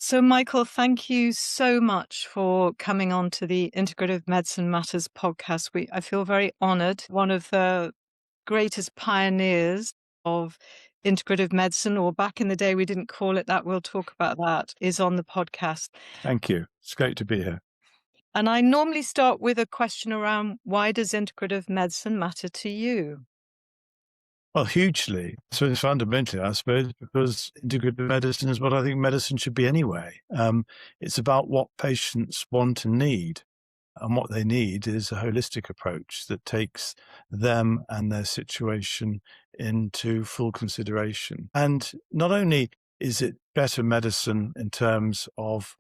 So, Michael, thank you so much for coming on to the Integrative Medicine Matters podcast. I feel very honored. One of the greatest pioneers of integrative medicine, or back in the day, we didn't call it that. We'll talk about that, is on the podcast. Thank you. It's great to be here. And I normally start with a question around why does integrative medicine matter to you? Well, hugely. So it's fundamentally, I suppose, because integrative medicine is what I think medicine should be anyway. It's about what patients want and need. And what they need is a holistic approach that takes them and their situation into full consideration. And not only is it better medicine in terms of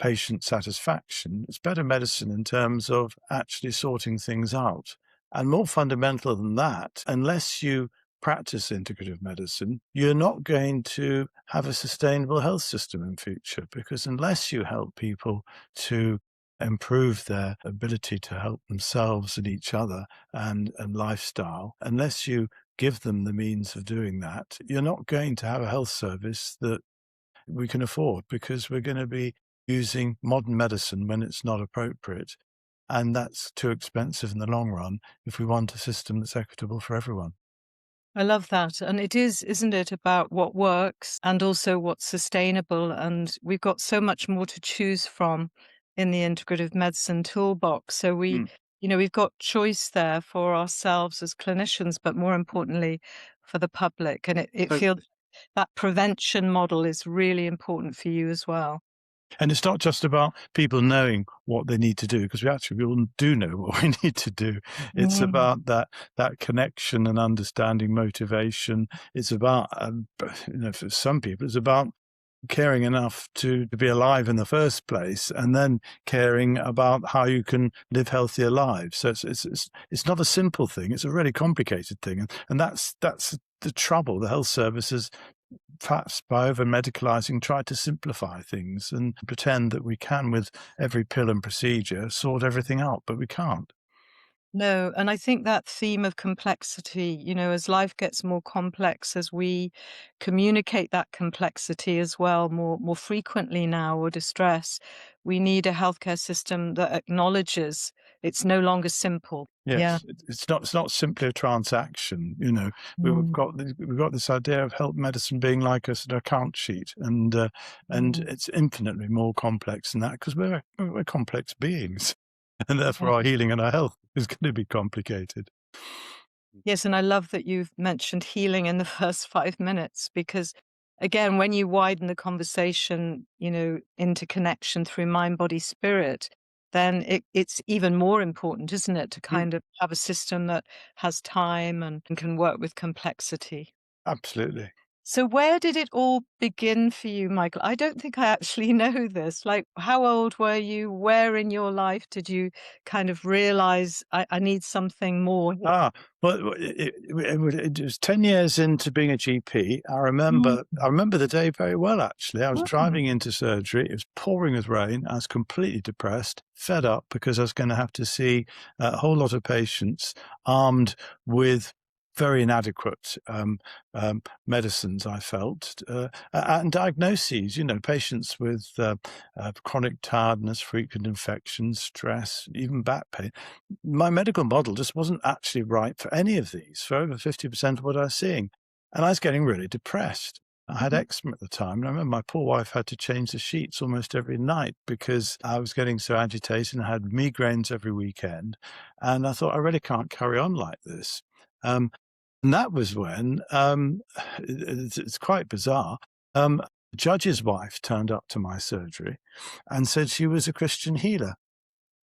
patient satisfaction, it's better medicine in terms of actually sorting things out. And more fundamental than that, unless you practice integrative medicine, you're not going to have a sustainable health system in future, because unless you help people to improve their ability to help themselves and each other and lifestyle, unless you give them the means of doing that, you're not going to have a health service that we can afford, because we're going to be using modern medicine when it's not appropriate. And that's too expensive in the long run if we want a system that's equitable for everyone. I love that. And it is, isn't it, about what works and also what's sustainable. And we've got so much more to choose from in the integrative medicine toolbox. So we've got choice there for ourselves as clinicians, but more importantly, for the public. And it So- feels that prevention model is really important for you as well. And it's not just about people knowing what they need to do, because we all do know what we need to do. It's about that connection and understanding motivation. It's about, for some people, it's about caring enough to be alive in the first place, and then caring about how you can live healthier lives. So it's not a simple thing. It's a really complicated thing. And that's the trouble. The health services, perhaps by over-medicalizing, try to simplify things and pretend that we can, with every pill and procedure, sort everything out, but we can't. No, and I think that theme of complexity, as life gets more complex, as we communicate that complexity as well more frequently now, or distress, we need a healthcare system that acknowledges it's no longer simple. Yes, it's not simply a transaction. We've got this idea of health medicine being like an account sheet, and it's infinitely more complex than that, because we're complex beings, and therefore our healing and our health is going to be complicated. Yes, and I love that you've mentioned healing in the first 5 minutes, because again, when you widen the conversation, into connection through mind, body, spirit, then it's even more important, isn't it, to kind of have a system that has time and can work with complexity. Absolutely. So where did it all begin for you, Michael? I don't think I actually know this. Like, how old were you? Where in your life did you kind of realize I need something more here? Well, it was 10 years into being a GP. I remember the day very well, actually. I was driving into surgery. It was pouring with rain. I was completely depressed, fed up, because I was going to have to see a whole lot of patients armed with very inadequate medicines, I felt, and diagnoses, patients with chronic tiredness, frequent infections, stress, even back pain. My medical model just wasn't actually right for any of these, for over 50% of what I was seeing. And I was getting really depressed. I had eczema at the time, and I remember my poor wife had to change the sheets almost every night because I was getting so agitated, and I had migraines every weekend. And I thought, I really can't carry on like this. And that was when, it's quite bizarre, the judge's wife turned up to my surgery and said she was a Christian healer.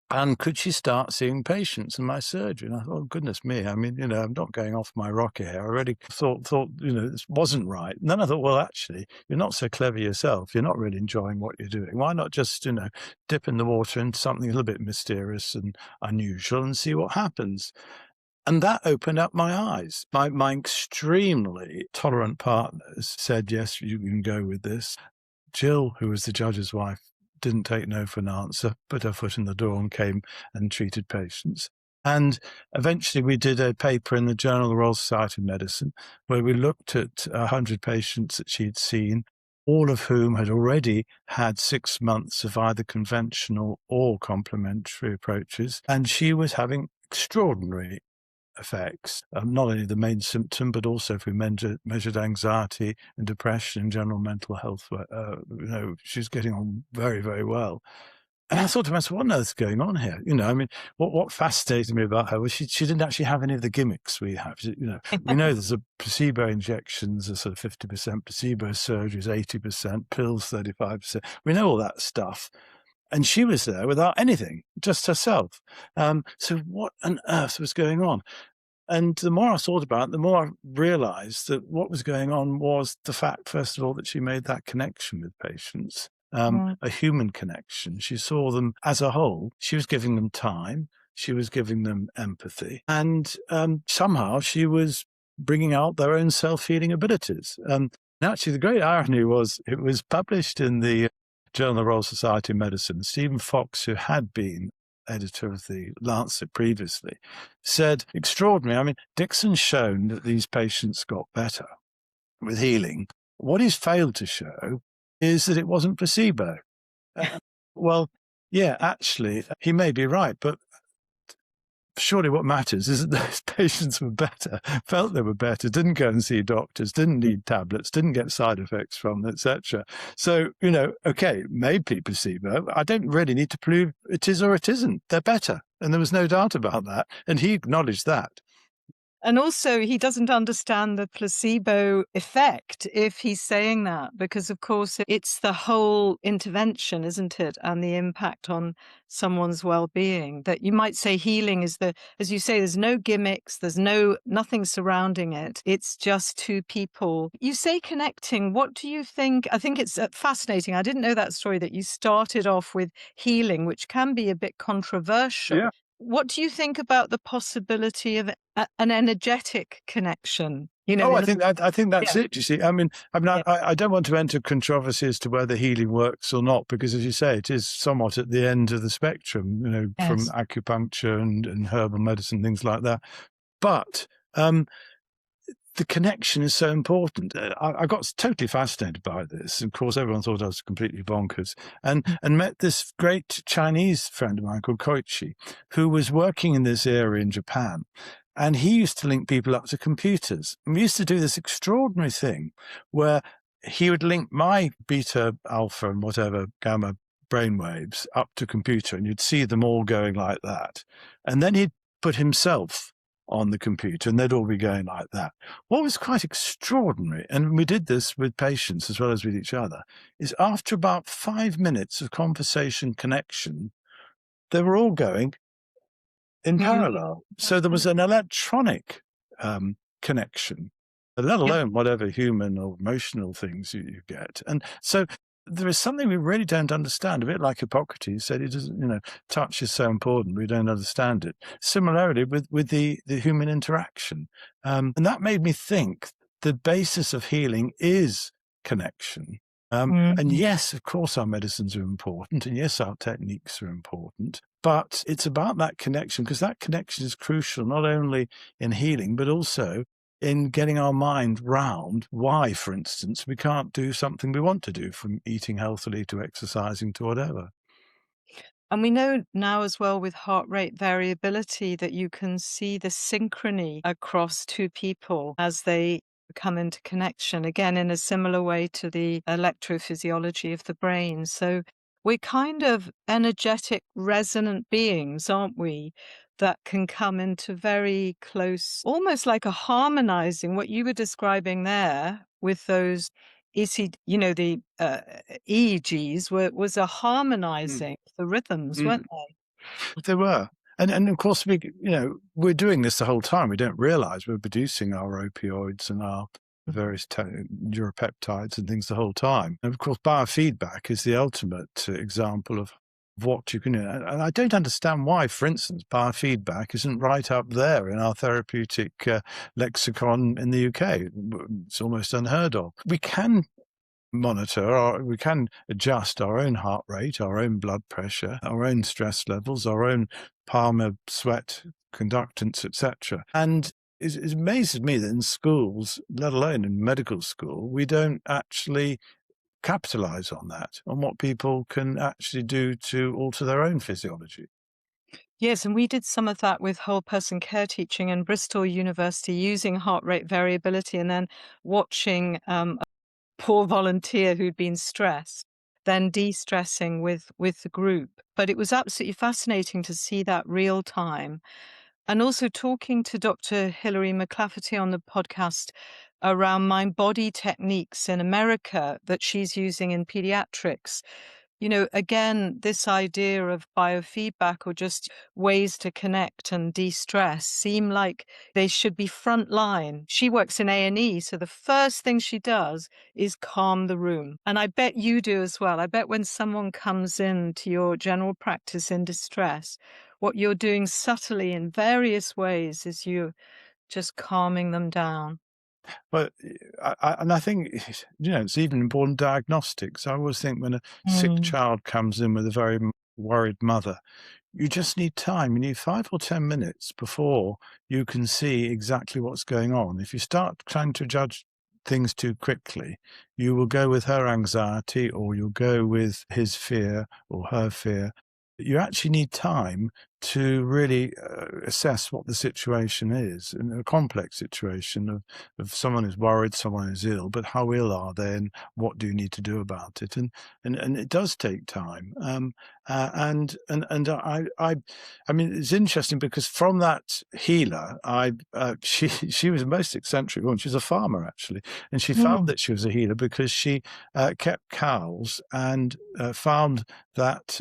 And could she start seeing patients in my surgery? And I thought, oh, goodness me, I mean, I'm not going off my rocker here. I already thought, this wasn't right. And then I thought, well, actually, you're not so clever yourself. You're not really enjoying what you're doing. Why not just, dip in the water into something a little bit mysterious and unusual and see what happens? And that opened up my eyes. My extremely tolerant partners said, yes, you can go with this. Jill, who was the judge's wife, didn't take no for an answer, put her foot in the door and came and treated patients. And eventually we did a paper in the Journal of the Royal Society of Medicine where we looked at 100 patients that she'd seen, all of whom had already had 6 months of either conventional or complementary approaches, and she was having extraordinary effects, not only the main symptom, but also if we measured anxiety and depression and general mental health, she's getting on very, very well. And I thought to myself, what on earth is going on here? What fascinated me about her was she didn't actually have any of the gimmicks we have. We know there's a placebo injections, a sort of 50%, placebo surgeries, 80%, pills, 35%. We know all that stuff. And she was there without anything, just herself. So what on earth was going on? And the more I thought about it, the more I realized that what was going on was the fact, first of all, that she made that connection with patients, a human connection. She saw them as a whole. She was giving them time. She was giving them empathy. And somehow she was bringing out their own self-healing abilities. And actually, the great irony was it was published in the Journal of the Royal Society of Medicine. Stephen Fox, who had been editor of the Lancet previously, said, extraordinary. I mean, Dixon's shown that these patients got better with healing. What he's failed to show is that it wasn't placebo. Well, yeah, actually, he may be right, but surely what matters is that those patients were better, felt they were better, didn't go and see doctors, didn't need tablets, didn't get side effects from them, etc. So, okay, maybe placebo. I don't really need to prove it is or it isn't. They're better. And there was no doubt about that. And he acknowledged that. And also, he doesn't understand the placebo effect if he's saying that, because, of course, it's the whole intervention, isn't it? And the impact on someone's well-being. That you might say healing is as you say, there's no gimmicks, there's nothing surrounding it. It's just two people. You say connecting. What do you think? I think it's fascinating. I didn't know that story, that you started off with healing, which can be a bit controversial. Yeah. What do you think about the possibility of an energetic connection? I think that's it. You see, I don't want to enter controversy as to whether healing works or not, because, as you say, it is somewhat at the end of the spectrum. From acupuncture and herbal medicine, things like that. But the connection is so important. I got totally fascinated by this. Of course, everyone thought I was completely bonkers, and met this great Chinese friend of mine called Koichi, who was working in this area in Japan. And he used to link people up to computers. And we used to do this extraordinary thing where he would link my beta, alpha, and whatever gamma brainwaves up to computer, and you'd see them all going like that. And then he'd put himself on the computer, and they'd all be going like that. What was quite extraordinary, and we did this with patients as well as with each other, is after about 5 minutes of conversation connection, they were all going in parallel. So there was an electronic connection, let alone whatever human or emotional things you get. And so there is something we really don't understand, a bit like Hippocrates said, it doesn't, touch is so important, we don't understand it. Similarly with the human interaction. And that made me think the basis of healing is connection. And yes, of course, our medicines are important, and yes, our techniques are important, but it's about that connection, because that connection is crucial, not only in healing, but also in getting our mind round why, for instance, we can't do something we want to do, from eating healthily to exercising to whatever. And we know now as well, with heart rate variability, that you can see the synchrony across two people as they come into connection, again, in a similar way to the electrophysiology of the brain. So we're kind of energetic, resonant beings, aren't we? That can come into very close, almost like a harmonizing, what you were describing there with those the EEGs was a harmonizing the rhythms, weren't they? They were. And of course, we're doing this the whole time. We don't realize we're producing our opioids and our various neuropeptides and things the whole time. And of course, biofeedback is the ultimate example of what you can do. And I don't understand why, for instance, biofeedback isn't right up there in our therapeutic lexicon in the UK. It's almost unheard of. We can monitor, or we can adjust our own heart rate, our own blood pressure, our own stress levels, our own Palmer sweat conductance, etc. And it amazes me that in schools, let alone in medical school, we don't actually capitalize on that, on what people can actually do to alter their own physiology. Yes, and we did some of that with whole person care teaching in Bristol University using heart rate variability and then watching a poor volunteer who'd been stressed, then de-stressing with the group. But it was absolutely fascinating to see that real time. And also talking to Dr. Hilary McClafferty on the podcast around mind body techniques in America that she's using in pediatrics. Again, this idea of biofeedback or just ways to connect and de-stress seem like they should be frontline. She works in A&E, so the first thing she does is calm the room. And I bet you do as well. I bet when someone comes in to your general practice in distress, what you're doing subtly in various ways is you just calming them down. But I think, it's even important diagnostics. I always think when a sick Mm. child comes in with a very worried mother, you just need time. You need 5 or 10 minutes before you can see exactly what's going on. If you start trying to judge things too quickly, you will go with her anxiety or you'll go with his fear or her fear. You actually need time to really assess what the situation is, in a complex situation of someone who's worried, someone who's ill, but how ill are they and what do you need to do about it? And it does take time. I mean, it's interesting because from that healer, she was a most eccentric woman. She was a farmer actually, and she felt Mm. that she was a healer because she kept cows and found that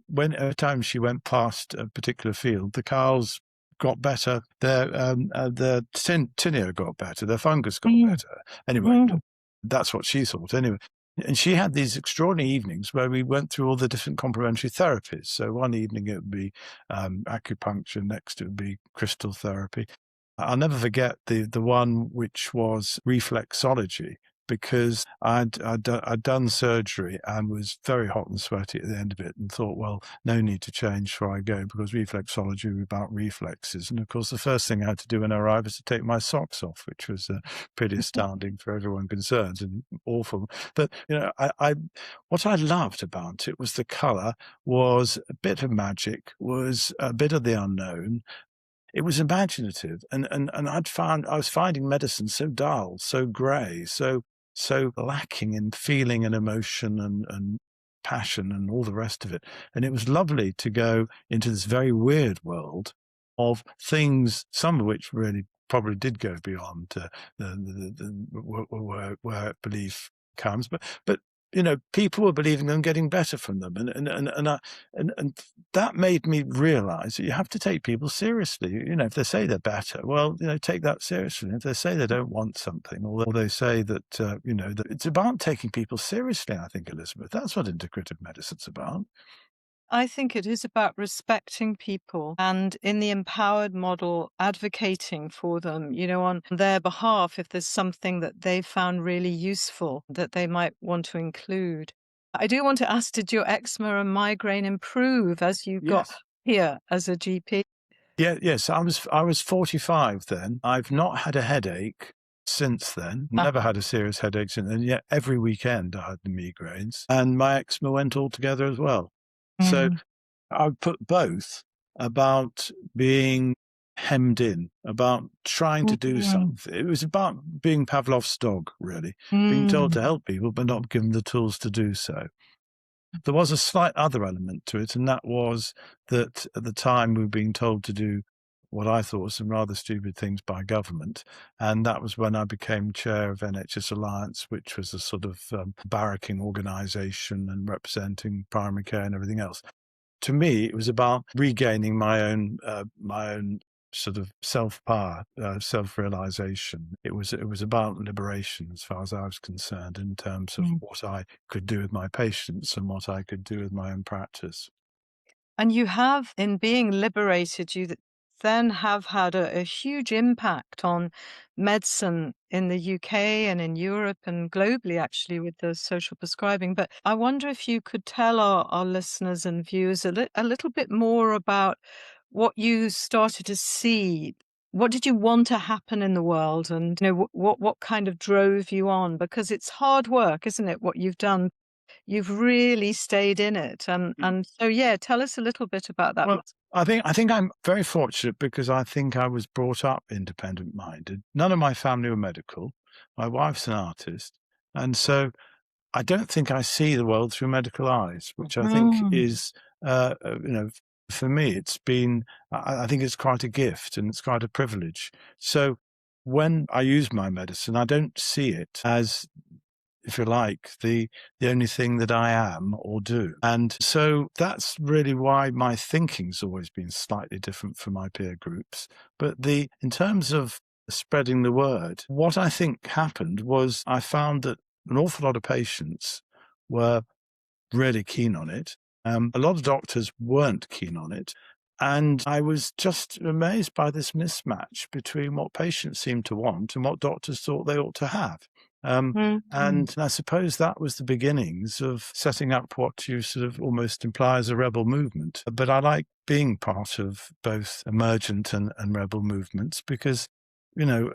when every time she went past a particular field, the cows got better, their tinea got better, their fungus got Mm. better. Anyway, Mm. that's what she thought. Anyway, and she had these extraordinary evenings where we went through all the different complementary therapies. So one evening it would be acupuncture, next it would be crystal therapy. I'll never forget the one which was reflexology, because I'd done surgery and was very hot and sweaty at the end of it and thought, well, no need to change before I go because reflexology was about reflexes. And of course, the first thing I had to do when I arrived was to take my socks off, which was pretty astounding for everyone concerned and awful. But, what I loved about it was the color, was a bit of magic, was a bit of the unknown. It was imaginative, and I was finding medicine so dull, so grey, so lacking in feeling and emotion and passion and all the rest of it. And it was lovely to go into this very weird world of things, some of which really probably did go beyond where belief comes, but people were believing and getting better from them, and that made me realize that you have to take people seriously. If they say they're better, well, take that seriously. If they say they don't want something, or they say that, that it's about taking people seriously, I think, Elizabeth, that's what integrative medicine's about. I think it is about respecting people and in the empowered model, advocating for them, on their behalf if there's something that they found really useful that they might want to include. I do want to ask, did your eczema and migraine improve as you got Yes. here as a GP? Yeah, yes, I was 45 then. I've not had a headache since then. Ah. Never had a serious headache since then. Yet every weekend I had the migraines, and my eczema went all together as well. So Mm. I would put both about being hemmed in, about trying to do Mm. something. It was about being Pavlov's dog, really, being told Mm. to help people, but not given the tools to do so. There was a slight other element to it, and that was that at the time we were being told to do what I thought were some rather stupid things by government. And that was when I became chair of NHS Alliance, which was a sort of barracking organisation and representing primary care and everything else. To me, it was about regaining my own sort of self-power, self-realization. It was about liberation as far as I was concerned in terms of Mm. what I could do with my patients and what I could do with my own practice. And you have, in being liberated, then have had a huge impact on medicine in the UK and in Europe and globally, actually, with the social prescribing. But I wonder if you could tell our listeners and viewers a little bit more about what you started to see what did you want to happen in the world? And, what kind of drove you on? Because it's hard work, isn't it, what you've done? You've really stayed in it. And so, yeah, tell us a little bit about that. Well, I think I'm very fortunate because I think I was brought up independent-minded. None of my family were medical. My wife's an artist, and so I don't think I see the world through medical eyes, which I think Mm, is, for me, it's been, I think it's quite a gift and it's quite a privilege. So when I use my medicine, I don't see it as, if you like, the only thing that I am or do. And so that's really why my thinking's always been slightly different from my peer groups. But in terms of spreading the word, what I think happened was I found that an awful lot of patients were really keen on it. A lot of doctors weren't keen on it. And I was just amazed by this mismatch between what patients seemed to want and what doctors thought they ought to have. mm, And I suppose that was the beginnings of setting up what you sort of almost imply as a rebel movement. But I like being part of both emergent and rebel movements because,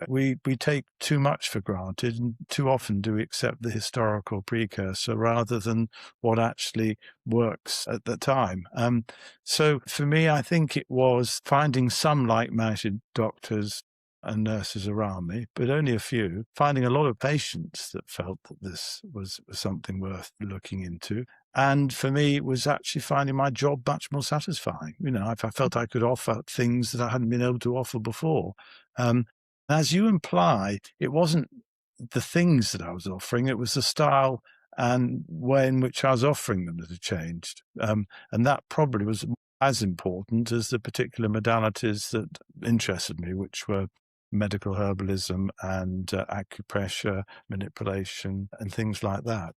we take too much for granted and too often do we accept the historical precursor rather than what actually works at the time. So for me, I think it was finding some like-minded doctors and nurses around me, but only a few, finding a lot of patients that felt that this was something worth looking into. And for me, it was actually finding my job much more satisfying. I felt I could offer things that I hadn't been able to offer before. As you imply, it wasn't the things that I was offering, it was the style and way in which I was offering them that had changed. And that probably was as important as the particular modalities that interested me, which were medical herbalism and acupressure, manipulation, and things like that.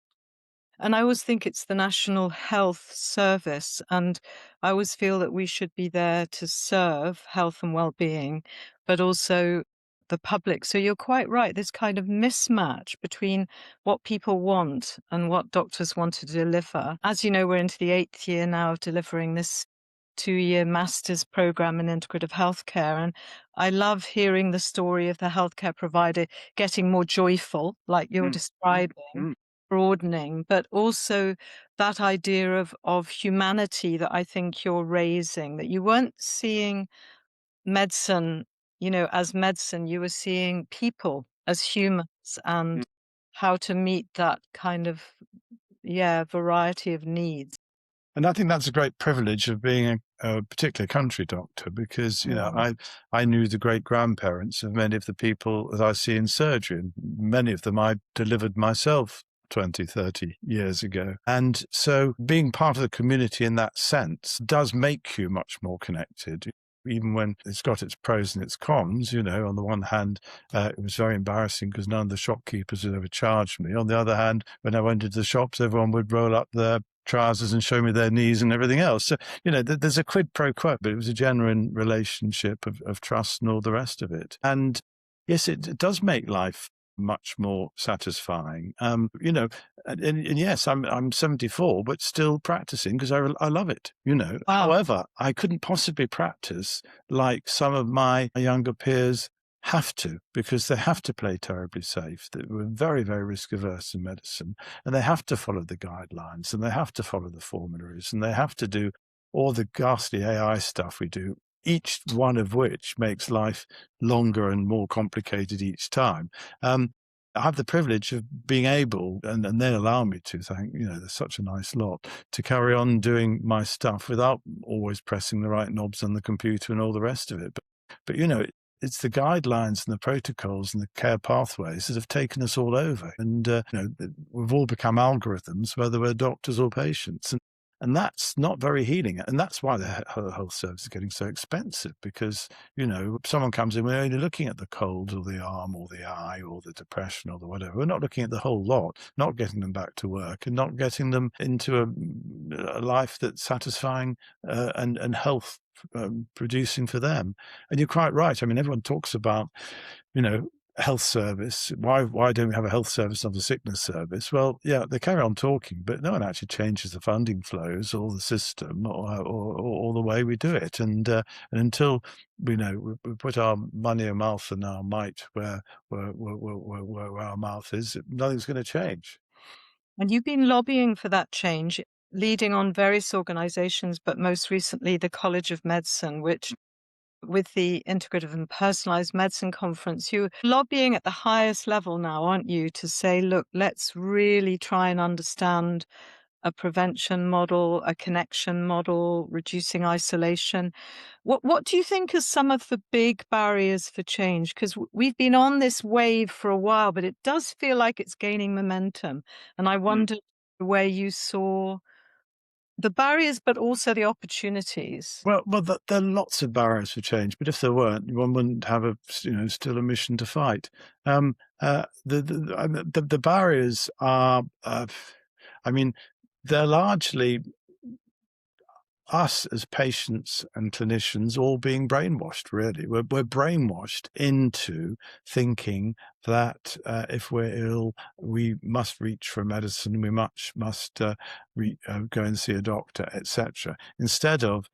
And I always think it's the National Health Service, and I always feel that we should be there to serve health and well-being, but also the public. So you're quite right. This kind of mismatch between what people want and what doctors want to deliver. As you know, we're into the 8th year now of delivering this 2-year master's program in integrative healthcare. And I love hearing the story of the healthcare provider getting more joyful, like you're describing, Mm. broadening, but also that idea of humanity that I think you're raising, that you weren't seeing medicine, as medicine, you were seeing people as humans and how to meet that kind of, yeah, variety of needs. And I think that's a great privilege of being a particular country doctor because, Mm. I knew the great grandparents of many of the people that I see in surgery. And many of them I delivered myself 20, 30 years ago. And so being part of the community in that sense does make you much more connected. Even when it's got its pros and its cons, on the one hand, it was very embarrassing because none of the shopkeepers would ever charge me. On the other hand, when I went into the shops, everyone would roll up their trousers and show me their knees and everything else. So, there's a quid pro quo, but it was a genuine relationship of trust and all the rest of it. And yes, it does make life much more satisfying. And yes, I'm 74, but still practicing because I love it. Wow. However, I couldn't possibly practice like some of my younger peers have to because they have to play terribly safe. They were very, very risk averse in medicine, and they have to follow the guidelines, and they have to follow the formularies, and they have to do all the ghastly AI stuff we do, each one of which makes life longer and more complicated each time. I have the privilege of being able, and they allow me to, they're such a nice lot, to carry on doing my stuff without always pressing the right knobs on the computer and all the rest of it. But it's the guidelines and the protocols and the care pathways that have taken us all over. And, we've all become algorithms, whether we're doctors or patients. And that's not very healing. And that's why the health service is getting so expensive because, someone comes in, we're only looking at the cold or the arm or the eye or the depression or the whatever. We're not looking at the whole lot, not getting them back to work and not getting them into a life that's satisfying and health producing for them. And you're quite right. I mean, everyone talks about, health service. Why don't we have a health service, not a sickness service? Well, yeah, they carry on talking, but no one actually changes the funding flows or the system or the way we do it. And until we put our money, our mouth, and our might where our mouth is, nothing's going to change. And you've been lobbying for that change, leading on various organizations, but most recently the College of Medicine, which with the Integrative and Personalized Medicine Conference, you're lobbying at the highest level now, aren't you, to say, look, let's really try and understand a prevention model, a connection model, reducing isolation. What do you think are some of the big barriers for change? Because we've been on this wave for a while, but it does feel like it's gaining momentum. And I wondered where you saw the barriers, but also the opportunities. Well, there are lots of barriers for change, but if there weren't, one wouldn't have still a mission to fight. The barriers are, I mean, they're largely us as patients and clinicians all being brainwashed, really. We're brainwashed into thinking that if we're ill, we must reach for medicine, we must go and see a doctor, etc. Instead of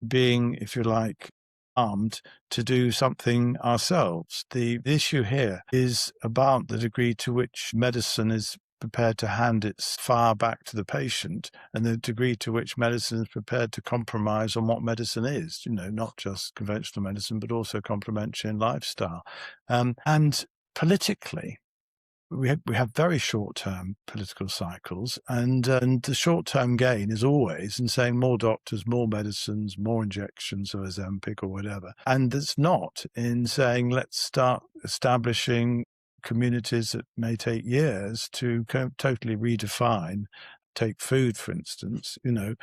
being, if you like, armed to do something ourselves. The issue here is about the degree to which medicine is prepared to hand its fire back to the patient and the degree to which medicine is prepared to compromise on what medicine is, not just conventional medicine, but also complementary and lifestyle. And politically, we have very short-term political cycles, and the short-term gain is always in saying more doctors, more medicines, more injections of Ozempic or whatever. And it's not in saying, let's start establishing communities that may take years to totally redefine. Take food, for instance. You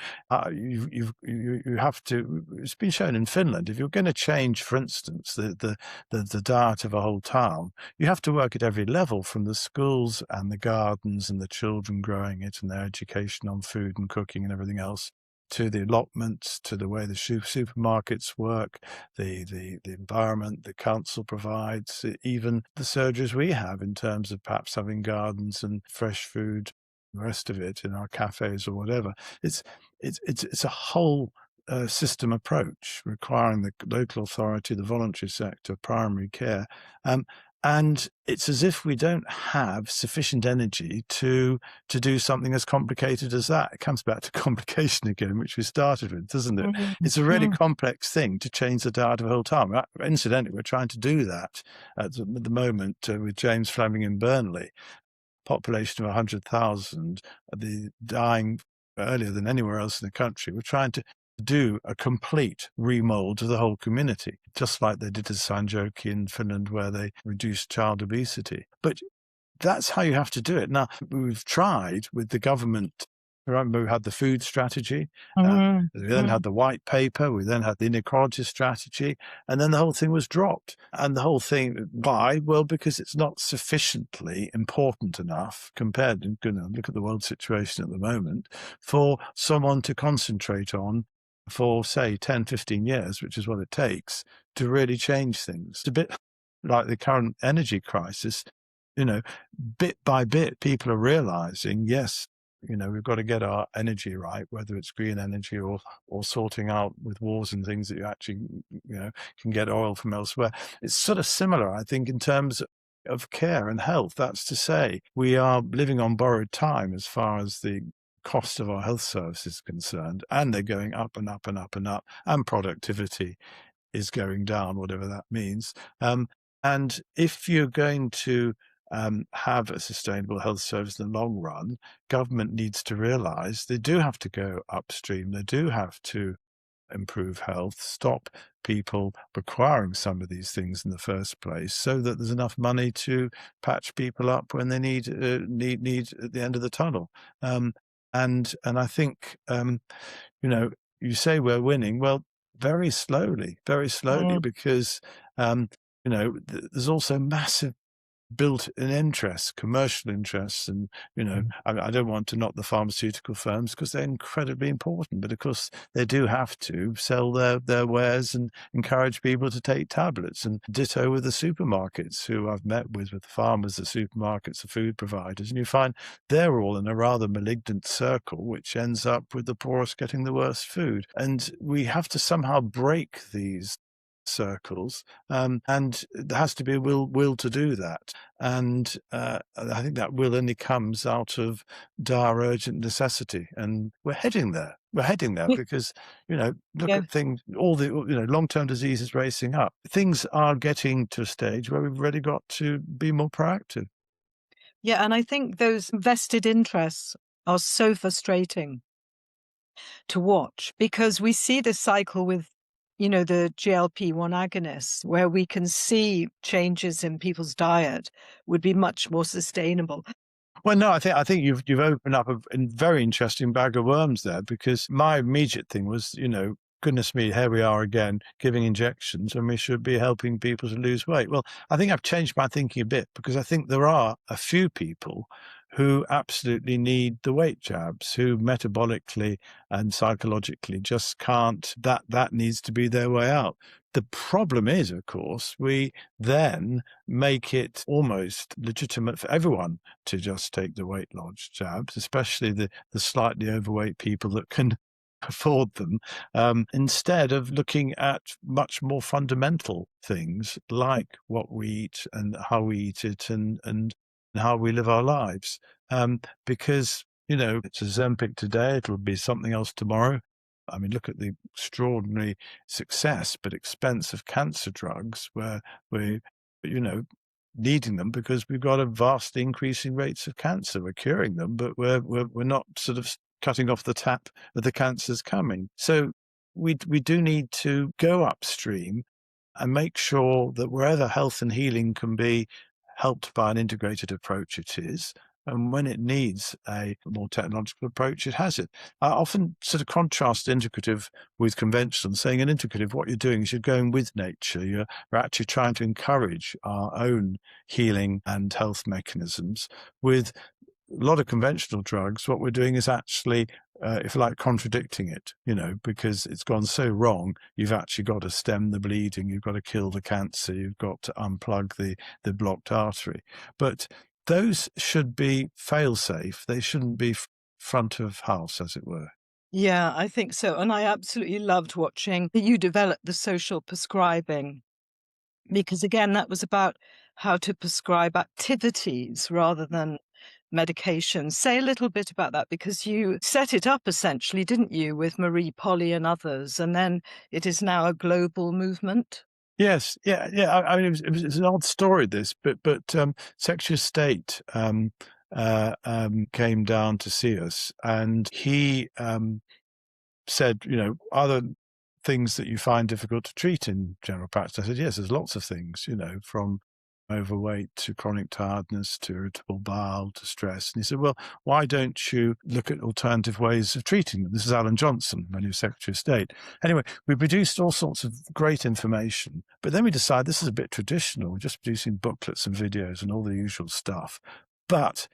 have to. It's been shown in Finland. If you're going to change, for instance, the diet of a whole town, you have to work at every level, from the schools and the gardens and the children growing it and their education on food and cooking and everything else, to the allotments, to the way the supermarkets work, the environment the council provides, even the surgeries we have in terms of perhaps having gardens and fresh food, the rest of it in our cafes or whatever. It's a whole system approach requiring the local authority, the voluntary sector, primary care. And it's as if we don't have sufficient energy to do something as complicated as that. It comes back to complication again, which we started with, doesn't it? It's a really complex thing to change the diet of a whole town. Incidentally, we're trying to do that at the moment with James Fleming in Burnley. Population of 100,000, the dying earlier than anywhere else in the country. We're trying to do a complete remold of the whole community, just like they did at Sanjoki in Finland, where they reduced child obesity. But that's how you have to do it. Now, we've tried with the government. Remember, we had the food strategy, we then had the white paper, we then had the inequality strategy, and then the whole thing was dropped. And the whole thing, why? Well, because it's not sufficiently important enough compared to, look at the world situation at the moment, for someone to concentrate on for, say, 10, 15 years, which is what it takes to really change things. It's a bit like the current energy crisis. Bit by bit, people are realizing, yes, we've got to get our energy right, whether it's green energy or sorting out with wars and things that you actually, can get oil from elsewhere. It's sort of similar, I think, in terms of care and health. That's to say, we are living on borrowed time as far as the cost of our health service is concerned, and they're going up and up and up and up, and productivity is going down, whatever that means. And if you're going to have a sustainable health service in the long run, government needs to realize they do have to go upstream. They do have to improve health, stop people requiring some of these things in the first place, so that there's enough money to patch people up when they need at the end of the tunnel. And I think, you say we're winning. Well, very slowly, because, there's also massive built in interests, commercial interests. And, I don't want to knock the pharmaceutical firms because they're incredibly important. But of course, they do have to sell their wares and encourage people to take tablets. And ditto with the supermarkets, who I've met with the farmers, the supermarkets, the food providers. And you find they're all in a rather malignant circle, which ends up with the poorest getting the worst food. And we have to somehow break these circles, and there has to be a will to do that. And I think that will only comes out of dire urgent necessity, and we're heading there. We're heading there because, look Yeah. at things, all the, long-term diseases racing up. Things are getting to a stage where we've really got to be more proactive. Yeah, and I think those vested interests are so frustrating to watch because we see this cycle with, the GLP-1 agonists, where we can see changes in people's diet would be much more sustainable. Well, no, I think you've opened up a very interesting bag of worms there, because my immediate thing was, goodness me, here we are again giving injections when we should be helping people to lose weight. Well, I think I've changed my thinking a bit, because I think there are a few people who absolutely need the weight jabs, who metabolically and psychologically just can't, that needs to be their way out. The problem is, of course, we then make it almost legitimate for everyone to just take the weight loss jabs, especially the slightly overweight people that can afford them, instead of looking at much more fundamental things like what we eat and how we eat it, and how we live our lives. Because, it's Ozempic today, it'll be something else tomorrow. I mean, look at the extraordinary success but expense of cancer drugs, where we, you know, needing them because we've got a vast increasing rates of cancer. We're curing them, but we're not sort of cutting off the tap that the cancer's coming. So we do need to go upstream and make sure that wherever health and healing can be helped by an integrated approach, it is. And when it needs a more technological approach, it has it. I often sort of contrast integrative with conventional, saying in integrative, what you're doing is you're going with nature. You're actually trying to encourage our own healing and health mechanisms. With a lot of conventional drugs, what we're doing is actually, if you like, contradicting it, because it's gone so wrong. You've actually got to stem the bleeding. You've got to kill the cancer. You've got to unplug the blocked artery. But those should be fail-safe. They shouldn't be front of house, as it were. Yeah, I think so. And I absolutely loved watching you develop the social prescribing because, again, that was about how to prescribe activities rather than medication. Say a little bit about that because you set it up essentially, didn't you, with Marie Polly and others, and then it is now a global movement. Yes, yeah, yeah. I mean, it's an odd story, this, but Secretary of State came down to see us, and he said, are there things that you find difficult to treat in general practice? I said, yes, there's lots of things, from overweight to chronic tiredness to irritable bowel to stress. And he said, well, why don't you look at alternative ways of treating them? This is Alan Johnson, when he was Secretary of State. Anyway, we produced all sorts of great information, but then we decided this is a bit traditional. We're just producing booklets and videos and all the usual stuff. But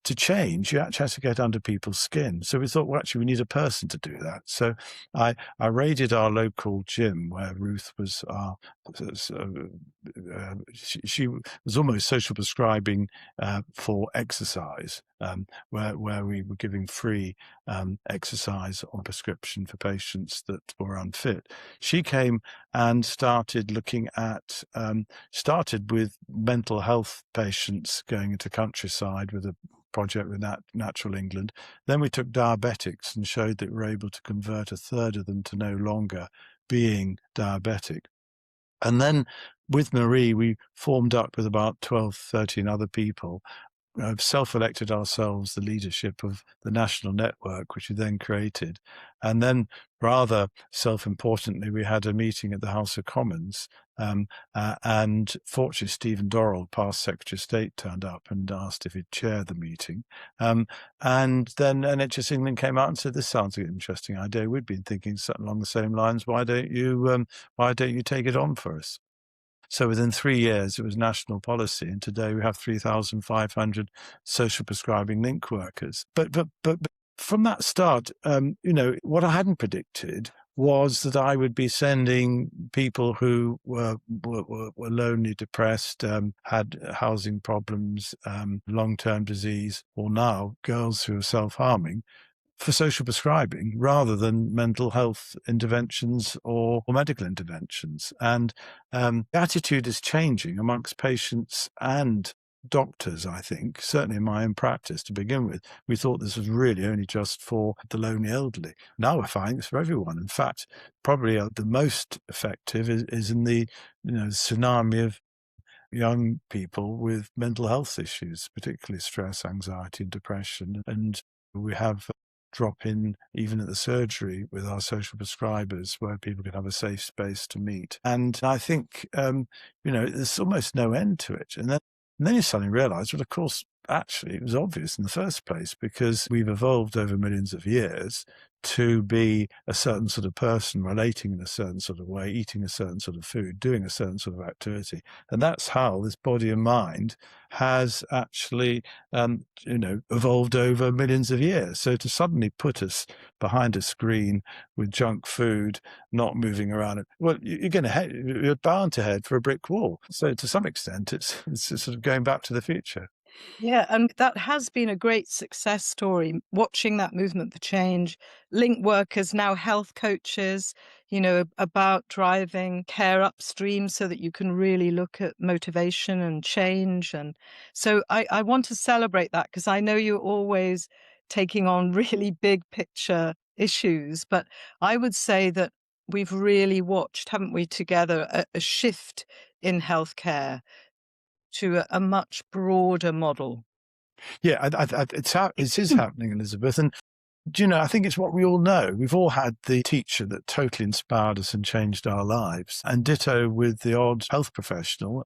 to change, you actually have to get under people's skin. So we thought, well, actually, we need a person to do that. So I raided our local gym where Ruth was she was almost social prescribing for exercise, where we were giving free exercise on prescription for patients that were unfit. She came and started looking at, started with mental health patients going into countryside with a project with Natural England. Then we took diabetics and showed that we were able to convert a third of them to no longer being diabetic. And then with Marie, we formed up with about 12, 13 other people, self-elected ourselves the leadership of the national network, which we then created. And then, rather self-importantly, we had a meeting at the House of Commons, and fortunately Stephen Dorrell, past Secretary of State, turned up and asked if he'd chair the meeting. And then NHS England came out and said, this sounds like an interesting idea. We'd been thinking something along the same lines. Why don't you take it on for us? So within 3 years, it was national policy, and today we have 3,500 social prescribing link workers. But from that start, what I hadn't predicted was that I would be sending people who were lonely, depressed, had housing problems, long-term disease, or now girls who are self-harming, for social prescribing rather than mental health interventions or medical interventions. And the attitude is changing amongst patients and doctors, I think. Certainly in my own practice to begin with, we thought this was really only just for the lonely elderly. Now we're finding it's for everyone. In fact, probably the most effective is in the tsunami of young people with mental health issues, particularly stress, anxiety, and depression. And we have drop in even at the surgery with our social prescribers where people can have a safe space to meet. And I think, there's almost no end to it. And then you suddenly realize, well, of course, actually, it was obvious in the first place because we've evolved over millions of years to be a certain sort of person, relating in a certain sort of way, eating a certain sort of food, doing a certain sort of activity. And that's how this body and mind has actually, evolved over millions of years. So to suddenly put us behind a screen with junk food, not moving around, well, you're bound to head for a brick wall. So to some extent, it's sort of going back to the future. Yeah, and that has been a great success story, watching that movement for change. Link workers, now health coaches, about driving care upstream so that you can really look at motivation and change. And so I want to celebrate that because I know you're always taking on really big picture issues. But I would say that we've really watched, haven't we, together, a shift in healthcare to a much broader model. Yeah, it is happening, Elizabeth. And I think it's what we all know. We've all had the teacher that totally inspired us and changed our lives. And ditto with the odd health professional.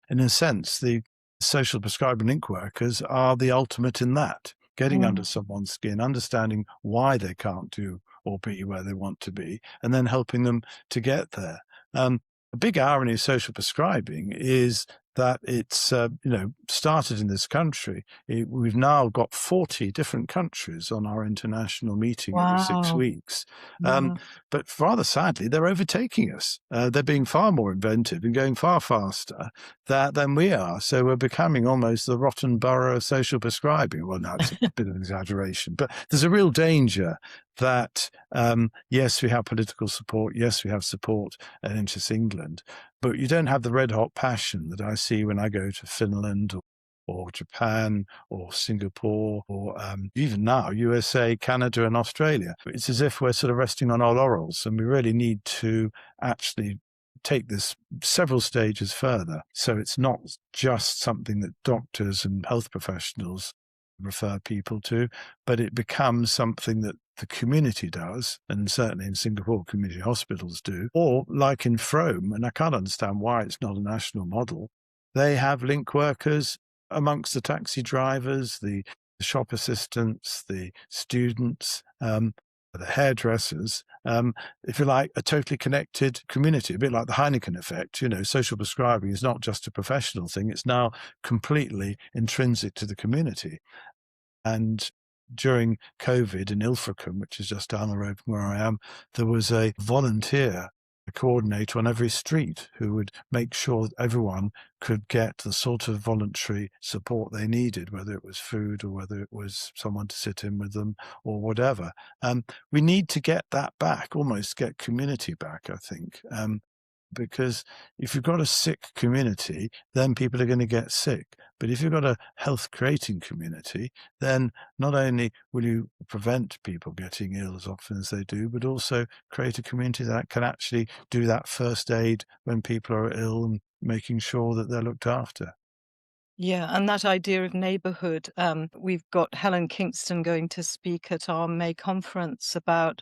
In a sense, the social prescribing link workers are the ultimate in that, getting under someone's skin, understanding why they can't do or be where they want to be, and then helping them to get there. A big irony of social prescribing is that it's started in this country. We've now got 40 different countries on our international meeting every 6 Wow. weeks. Yeah. But rather sadly, they're overtaking us. They're being far more inventive and going far faster than we are. So we're becoming almost the rotten borough of social prescribing. Well, now it's a bit of an exaggeration, but there's a real danger that, yes, we have political support. Yes, we have support at Interest England, but you don't have the red hot passion that I see when I go to Finland or Japan or Singapore or even now USA, Canada and Australia. It's as if we're sort of resting on our laurels, and we really need to actually take this several stages further. So it's not just something that doctors and health professionals refer people to, but it becomes something that the community does, and certainly in Singapore, community hospitals do, or like in Frome, and I can't understand why it's not a national model, they have link workers amongst the taxi drivers, the shop assistants, the students, the hairdressers, if you like, a totally connected community, a bit like the Heineken effect. Social prescribing is not just a professional thing, it's now completely intrinsic to the community. And during COVID in Ilfracombe, which is just down the road from where I am, there was a volunteer, a coordinator on every street who would make sure that everyone could get the sort of voluntary support they needed, whether it was food or whether it was someone to sit in with them or whatever. We need to get that back, almost get community back, I think. Because if you've got a sick community, then people are going to get sick. But if you've got a health creating community, then not only will you prevent people getting ill as often as they do, but also create a community that can actually do that first aid when people are ill and making sure that they're looked after. Yeah, and that idea of neighborhood, we've got Helen Kingston going to speak at our May conference about,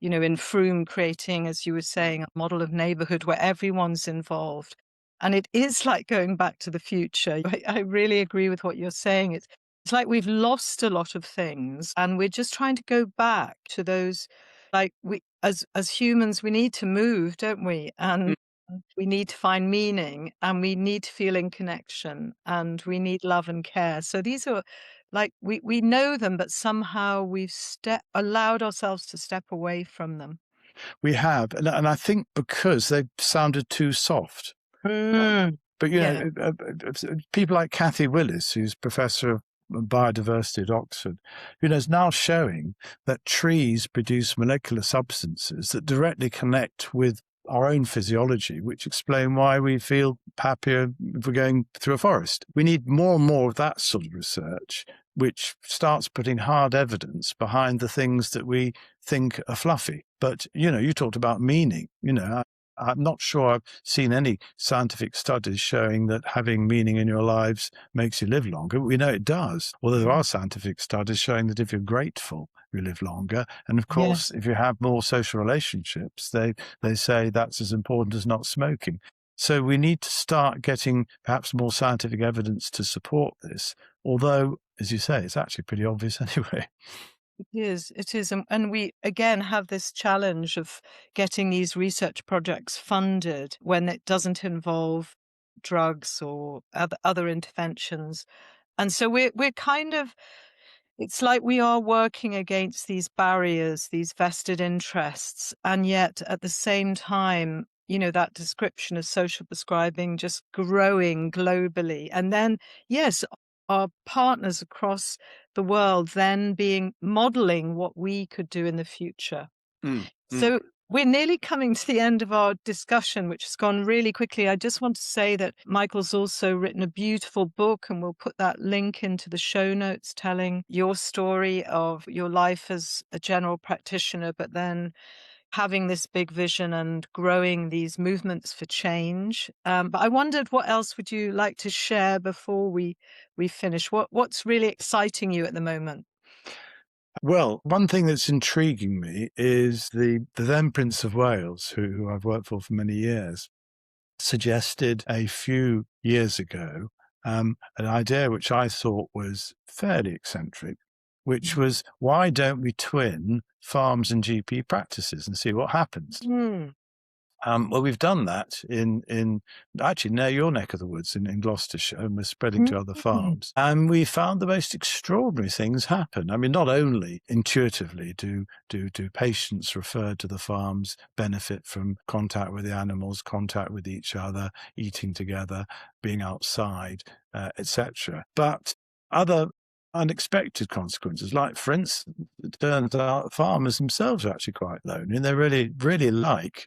in Frome creating, as you were saying, a model of neighborhood where everyone's involved. And it is like going back to the future. I really agree with what you're saying. It's like we've lost a lot of things and we're just trying to go back to those, like we as humans, we need to move, don't we? And We need to find meaning, and we need to feel in connection, and we need love and care. So these are like we know them, but somehow we've allowed ourselves to step away from them. We have, and I think because they've sounded too soft. Mm. But, Yeah. people like Kathy Willis, who's Professor of Biodiversity at Oxford, is now showing that trees produce molecular substances that directly connect with our own physiology, which explain why we feel happier if we're going through a forest. We need more and more of that sort of research, which starts putting hard evidence behind the things that we think are fluffy. But, you talked about meaning. I'm not sure I've seen any scientific studies showing that having meaning in your lives makes you live longer. We know it does, although there are scientific studies showing that if you're grateful, you live longer. And of Yeah. course, if you have more social relationships, they say that's as important as not smoking. So we need to start getting perhaps more scientific evidence to support this, although, as you say, it's actually pretty obvious anyway. It is, and we again have this challenge of getting these research projects funded when it doesn't involve drugs or other interventions. And so we're kind of, it's like we are working against these barriers, these vested interests, and yet at the same time, that description of social prescribing just growing globally. And then, yes, our partners across the world then modeling what we could do in the future. Mm, mm. So we're nearly coming to the end of our discussion, which has gone really quickly. I just want to say that Michael's also written a beautiful book, and we'll put that link into the show notes, telling your story of your life as a general practitioner, but then having this big vision and growing these movements for change. But I wondered, what else would you like to share before we finish? What's really exciting you at the moment? Well, one thing that's intriguing me is the then Prince of Wales, who I've worked for many years, suggested a few years ago an idea which I thought was fairly eccentric, which was, why don't we twin farms and GP practices and see what happens? Mm. Well, we've done that in actually near your neck of the woods in Gloucestershire, and we're spreading to other Mm. farms. And we found the most extraordinary things happen. I mean, not only intuitively do patients referred to the farms benefit from contact with the animals, contact with each other, eating together, being outside, etc., but other unexpected consequences. Like, for instance, it turns out farmers themselves are actually quite lonely, and they really, really like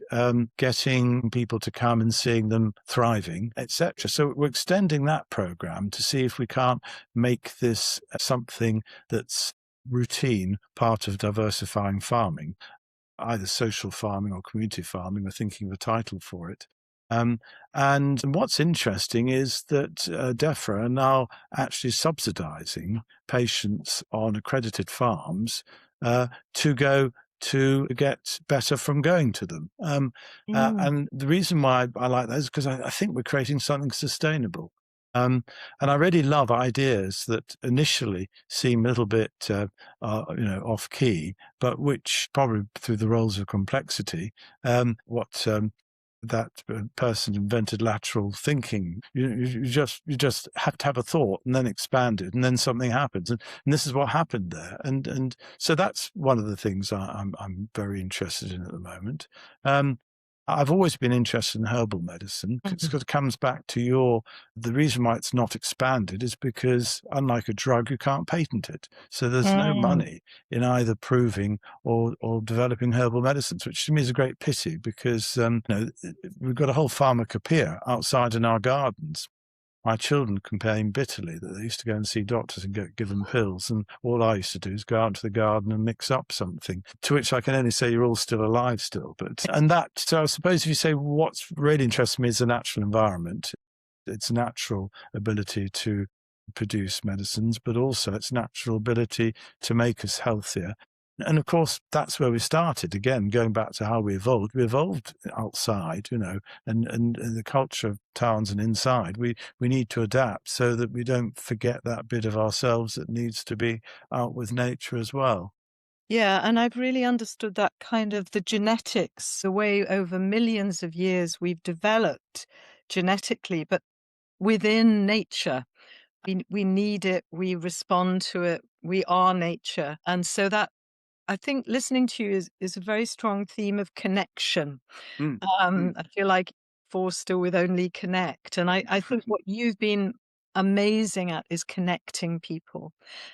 getting people to come and seeing them thriving, etc. So we're extending that program to see if we can't make this something that's routine, part of diversifying farming, either social farming or community farming. We're thinking of a title for it. And what's interesting is that DEFRA are now actually subsidizing patients on accredited farms to go to get better from going to them. Mm. And the reason why I like that is because I think we're creating something sustainable. And I really love ideas that initially seem a little bit, off key, but which probably through the roles of complexity, what that person invented lateral thinking. You just have to have a thought and then expand it, and then something happens, and this is what happened there. And so that's one of the things I'm very interested in at the moment. I've always been interested in herbal medicine. Mhm. It comes back to the reason why it's not expanded is because, unlike a drug, you can't patent it. So there's no Mm. money in either proving or developing herbal medicines, which to me is a great pity because we've got a whole pharmacopoeia outside in our gardens. My children complain bitterly that they used to go and see doctors and get given pills, and all I used to do is go out to the garden and mix up something, to which I can only say you're all still alive still. So I suppose if you say what's really interests me is the natural environment, its natural ability to produce medicines, but also its natural ability to make us healthier. And of course, that's where we started. Again, going back to how we evolved. We evolved outside, and the culture of towns and inside. We need to adapt so that we don't forget that bit of ourselves that needs to be out with nature as well. Yeah, and I've really understood that kind of the genetics, the way over millions of years we've developed genetically, but within nature. We need it, we respond to it, we are nature. And so that I think listening to you is a very strong theme of connection. Mm. Mm. I feel like Forster with only connect. And I think what you've been amazing at is connecting people.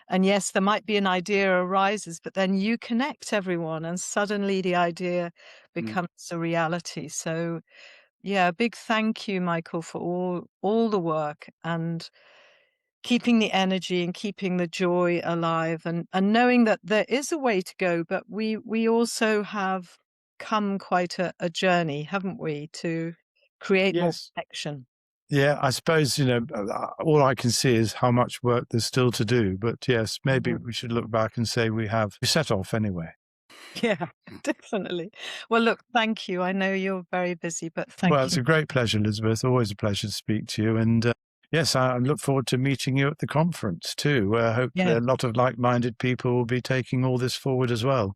And yes, there might be an idea arises, but then you connect everyone and suddenly the idea Mm. becomes a reality. So yeah, a big thank you, Michael, for all the work and keeping the energy and keeping the joy alive and knowing that there is a way to go, but we also have come quite a journey, haven't we, to create more Yes. connection. Yeah, I suppose, all I can see is how much work there's still to do. But yes, maybe Mhm. we should look back and say we set off anyway. Yeah, definitely. Well, look, thank you. I know you're very busy, but Well, thank it's you. a great pleasure, Elizabeth. Always a pleasure to speak to you. And yes, I look forward to meeting you at the conference too, where hopefully Yeah. a lot of like minded people will be taking all this forward as well.